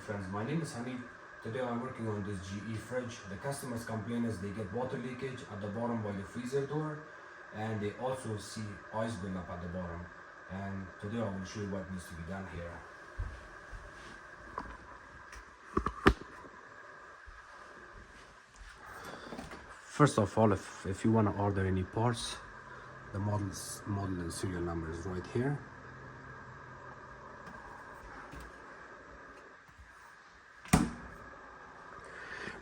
friends, my name is Hamid. Today I'm working on this GE fridge. The customers complain is they get water leakage at the bottom by the freezer door, and they also see ice buildup at the bottom. And today I will show you what needs to be done here. First of all, if you want to order any parts, the model and serial number is right here.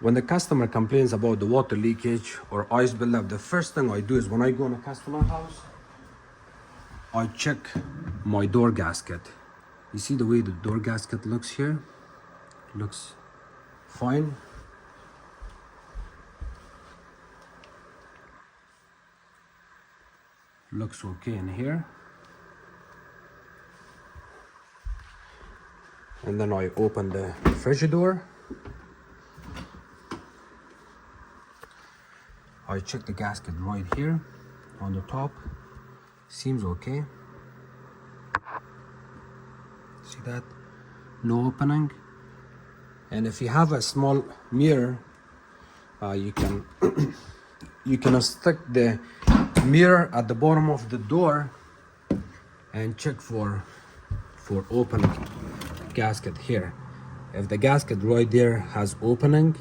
When the customer complains about the water leakage or ice buildup, the first thing I do is when I go in a customer house, I check my door gasket. You see the way the door gasket looks here? It looks fine. Looks okay in here. And then I open the fridge door. I check the gasket right here on the top. Seems okay. See that? No opening. And if you have a small mirror, you can you can stick the mirror at the bottom of the door and check for opening gasket here. If the gasket right there has opening,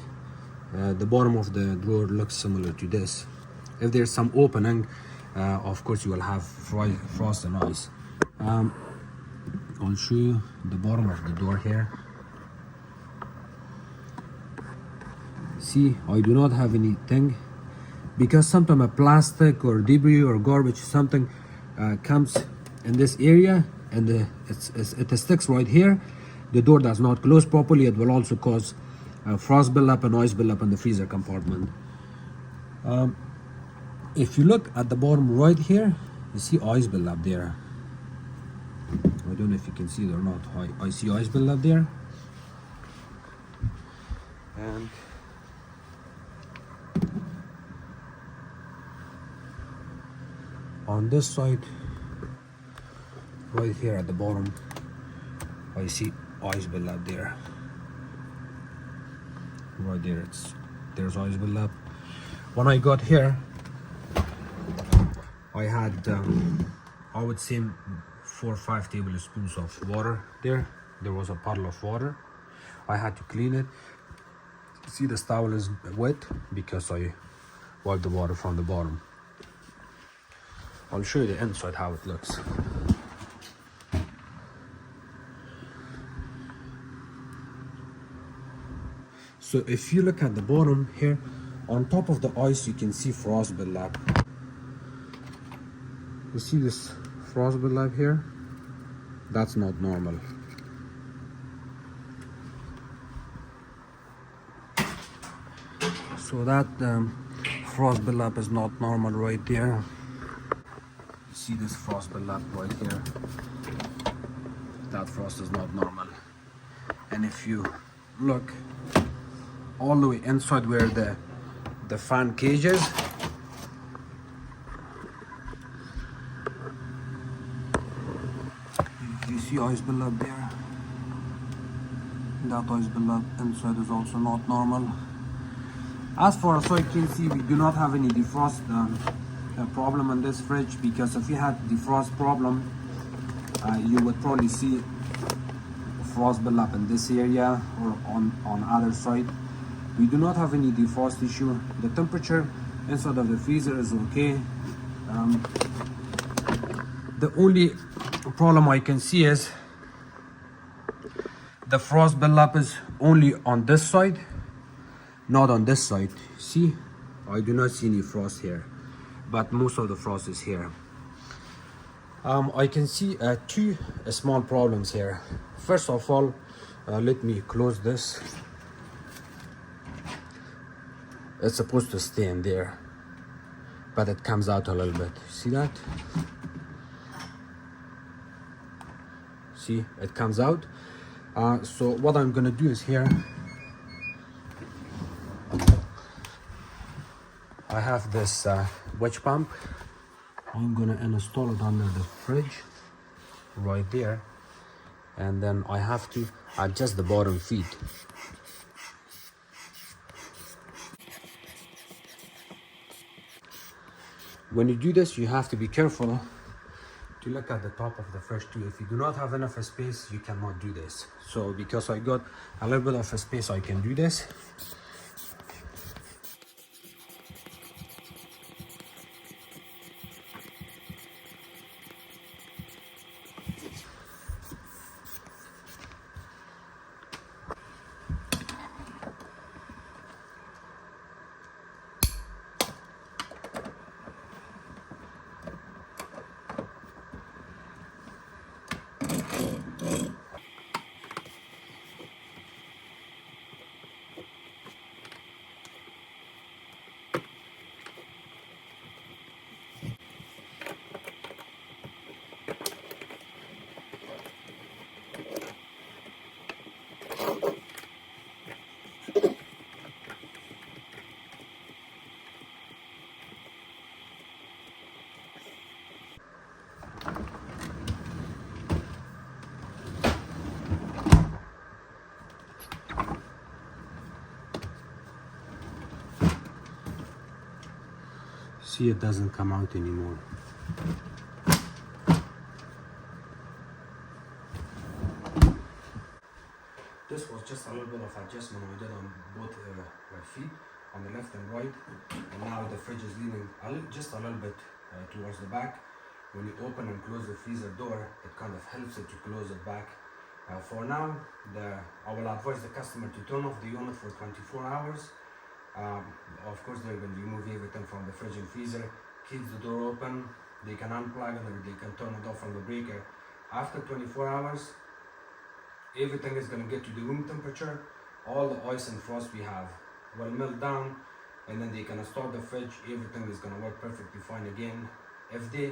the bottom of the drawer looks similar to this. If there's some opening, of course you will have frost and ice. I'll show you the bottom of the door here. See, I do not have anything, because sometimes a plastic or debris or garbage, something comes in this area and it sticks right here. The door does not close properly. It will also cause frost buildup and ice buildup in the freezer compartment. If you look at the bottom right here, you see ice buildup there. I don't know if you can see it or not. I see ice buildup there. And on this side, right here at the bottom, I see ice buildup there. Right there, there's ice buildup. When I got here, I had I would say 4 or 5 tablespoons of water there. There was a puddle of water. I had to clean it. See, this towel is wet because I wiped the water from the bottom. I'll show you the inside how it looks. So if you look at the bottom here, on top of the ice, you can see frost buildup. You see this frost buildup here? That's not normal. So that frost buildup is not normal right there. You see this frost buildup right here? That frost is not normal. And if you look all the way inside where the fan cage is, you see ice buildup there. That ice buildup inside is also not normal. As far as I can see, we do not have any defrost problem in this fridge, because if you had defrost problem, you would probably see frost buildup in this area or on other side. We do not have any defrost issue. The temperature inside of the freezer is okay. The only problem I can see is the frost buildup is only on this side, not on this side. See, I do not see any frost here, but most of the frost is here. I can see 2 small problems here. First of all, let me close this. It's supposed to stay in there, but it comes out a little bit. See that? See, it comes out. So what I'm gonna do is here, I have this wedge pump. I'm gonna install it under the fridge right there, and then I have to adjust the bottom feet. When you do this, you have to be careful to look at the top of the fridge too. If you do not have enough space, you cannot do this. So because I got a little bit of a space, I can do this. See, it doesn't come out anymore. This was just a little bit of adjustment we did on both my feet, on the left and right. And now the fridge is leaning just a little bit towards the back. When you open and close the freezer door, it kind of helps it to close it back. For now, I will advise the customer to turn off the unit for 24 hours. Of course, they're going to remove everything from the fridge and freezer, keep the door open, they can unplug it or they can turn it off from the breaker. After 24 hours, everything is going to get to the room temperature. All the ice and frost we have will melt down, and then they can start the fridge. Everything is going to work perfectly fine again. If they,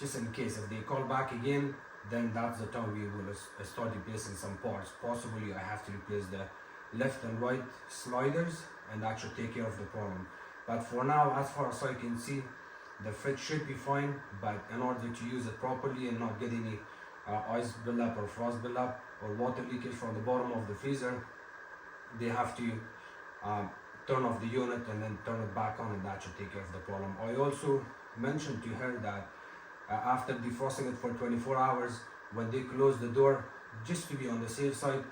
just in case, if they call back again, then that's the time we will start replacing some parts. Possibly I have to replace the left and right sliders, and that should take care of the problem. But for now, as far as I can see, the fridge should be fine. But in order to use it properly and not get any ice buildup or frost buildup or water leakage from the bottom of the freezer, they have to turn off the unit and then turn it back on, and that should take care of the problem. I also mentioned to her that after defrosting it for 24 hours, when they close the door, just to be on the safe side,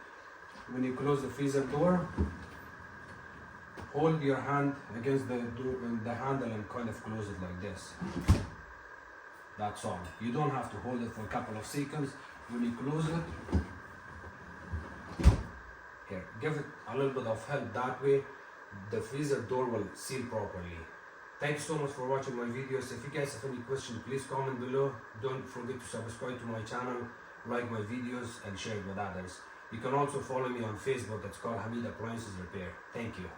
when you close the freezer door, hold your hand against the door, the handle, and kind of close it like this. That's all. You don't have to hold it for a couple of seconds. When you close it, here, give it a little bit of help. That way, the freezer door will seal properly. Thanks so much for watching my videos. If you guys have any questions, please comment below. Don't forget to subscribe to my channel, like my videos, and share it with others. You can also follow me on Facebook. It's called Hamid Appliances Repair. Thank you.